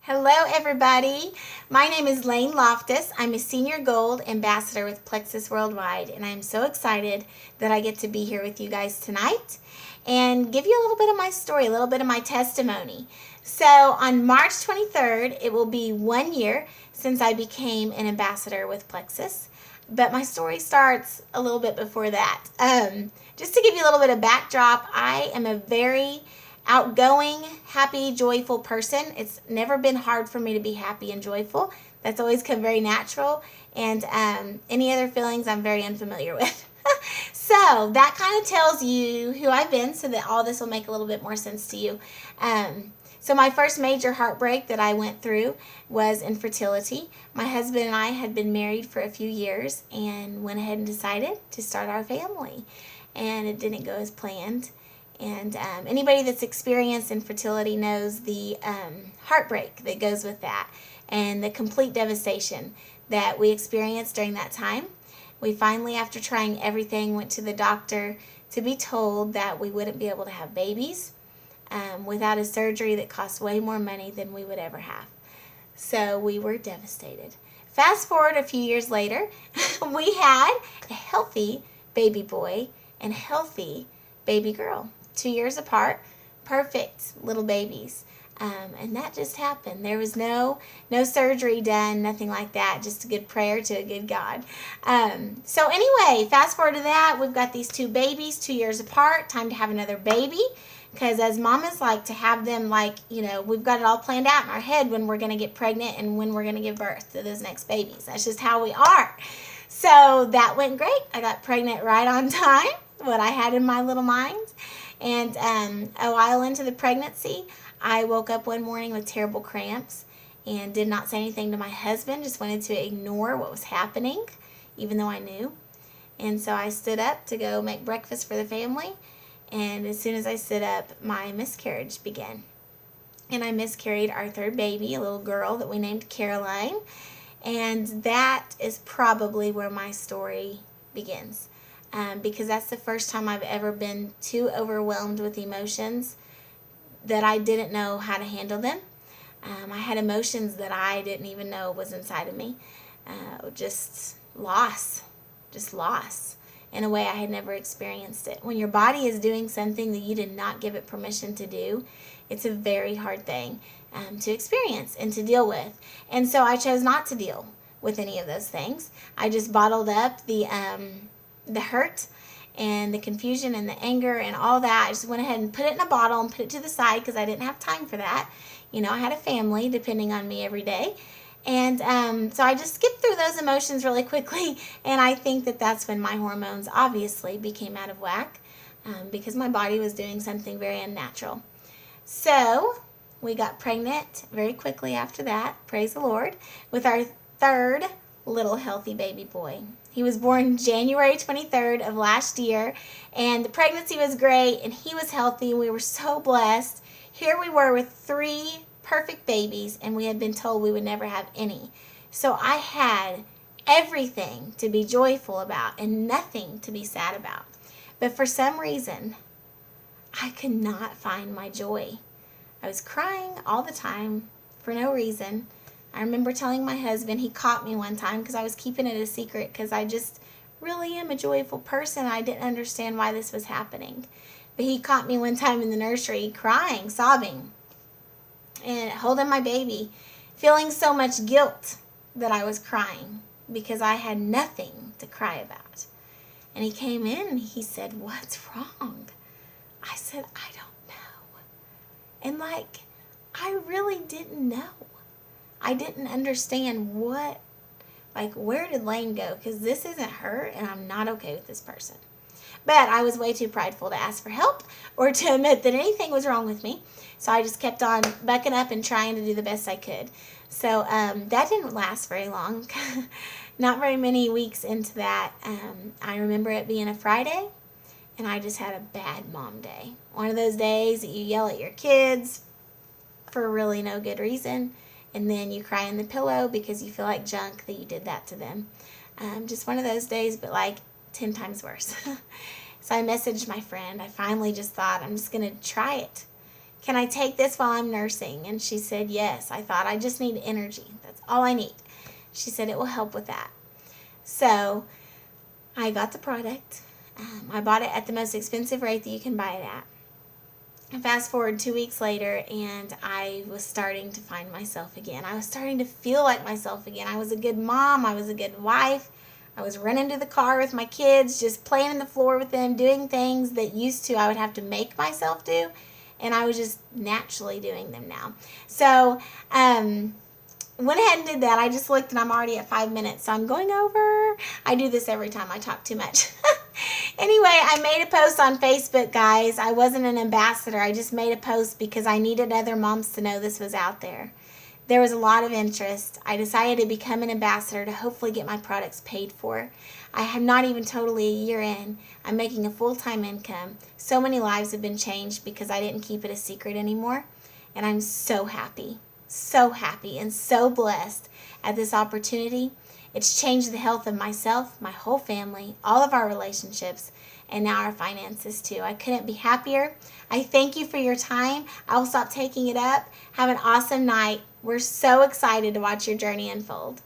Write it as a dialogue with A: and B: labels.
A: Hello, everybody. My name is Lane Loftus. I'm a Senior Gold Ambassador with Plexus Worldwide, and I'm so excited that I get to be here with you guys tonight and give you a little bit of my story, a little bit of my testimony. So on March 23rd, it will be 1 year since I became an ambassador with Plexus, but my story starts a little bit before that. Just to give you a little bit of backdrop, I am a very outgoing, happy, joyful person. It's never been hard for me to be happy and joyful. That's always come very natural. And any other feelings I'm very unfamiliar with. So that kind of tells you who I've been so that all this will make a little bit more sense to you. So my first major heartbreak that I went through was infertility. My husband and I had been married for a few years and went ahead and decided to start our family. And it didn't go as planned. And anybody that's experienced infertility knows the heartbreak that goes with that and the complete devastation that we experienced during that time. We finally, after trying everything, went to the doctor to be told that we wouldn't be able to have babies without a surgery that cost way more money than we would ever have. So we were devastated. Fast forward a few years later, we had a healthy baby boy and healthy baby girl. 2 years apart, perfect little babies. And that just happened. There was no surgery done, nothing like that, just a good prayer to a good God. So anyway, fast forward to that, we've got these 2 babies, 2 years apart, time to have another baby. Because as mamas like to have them we've got it all planned out in our head when we're going to get pregnant and when we're going to give birth to those next babies. That's just how we are. So that went great. I got pregnant right on time, what I had in my little mind. And a while into the pregnancy, I woke up one morning with terrible cramps and did not say anything to my husband, just wanted to ignore what was happening, even though I knew. And so I stood up to go make breakfast for the family, and as soon as I stood up, my miscarriage began. And I miscarried our 3rd baby, a little girl that we named Caroline, and that is probably where my story begins. Because that's the first time I've ever been too overwhelmed with emotions that I didn't know how to handle them. I had emotions that I didn't even know was inside of me. Just loss in a way I had never experienced it. When your body is doing something that you did not give it permission to do, it's a very hard thing to experience and to deal with. And so I chose not to deal with any of those things. I just bottled up the hurt and the confusion and the anger and all that. I just went ahead and put it in a bottle and put it to the side because I didn't have time for that. I had a family depending on me every day. And so I just skipped through those emotions really quickly. And I think that that's when my hormones obviously became out of whack because my body was doing something very unnatural. So we got pregnant very quickly after that, praise the Lord, with our 3rd little healthy baby boy. He was born January 23rd of last year, and the pregnancy was great, and he was healthy. We were so blessed. Here we were with 3 perfect babies, and we had been told we would never have any. So I had everything to be joyful about and nothing to be sad about. But for some reason, I could not find my joy. I was crying all the time for no reason. I remember telling my husband, he caught me one time because I was keeping it a secret because I just really am a joyful person. I didn't understand why this was happening. But he caught me one time in the nursery crying, sobbing, and holding my baby, feeling so much guilt that I was crying because I had nothing to cry about. And he came in and he said, "What's wrong?" I said, "I don't know." And I really didn't know. I didn't understand where did Lane go? Because this isn't her, and I'm not okay with this person. But I was way too prideful to ask for help or to admit that anything was wrong with me. So I just kept on bucking up and trying to do the best I could. So that didn't last very long. Not very many weeks into that. I remember it being a Friday, and I just had a bad mom day. One of those days that you yell at your kids for really no good reason. And then you cry in the pillow because you feel like junk that you did that to them. Just one of those days, but 10 times worse. So I messaged my friend. I finally just thought, I'm just going to try it. can I take this while I'm nursing? And she said, yes. I thought, I just need energy. That's all I need. She said, it will help with that. So I got the product. I bought it at the most expensive rate that you can buy it at. Fast forward 2 weeks later, and I was starting to find myself again. I was starting to feel like myself again. I was a good mom. I was a good wife. I was running to the car with my kids, just playing on the floor with them, doing things that used to I would have to make myself do, and I was just naturally doing them now. So went ahead and did that. I just looked, and I'm already at 5 minutes, so I'm going over. I do this every time I talk too much. Anyway, I made a post on Facebook, guys. I wasn't an ambassador. I just made a post because I needed other moms to know this was out there. There was a lot of interest. I decided to become an ambassador to hopefully get my products paid for. I am not even totally a year in. I'm making a full-time income. So many lives have been changed because I didn't keep it a secret anymore. And I'm so happy and so blessed at this opportunity. It's changed the health of myself, my whole family, all of our relationships, and now our finances too. I couldn't be happier. I thank you for your time. I will stop taking it up. Have an awesome night. We're so excited to watch your journey unfold.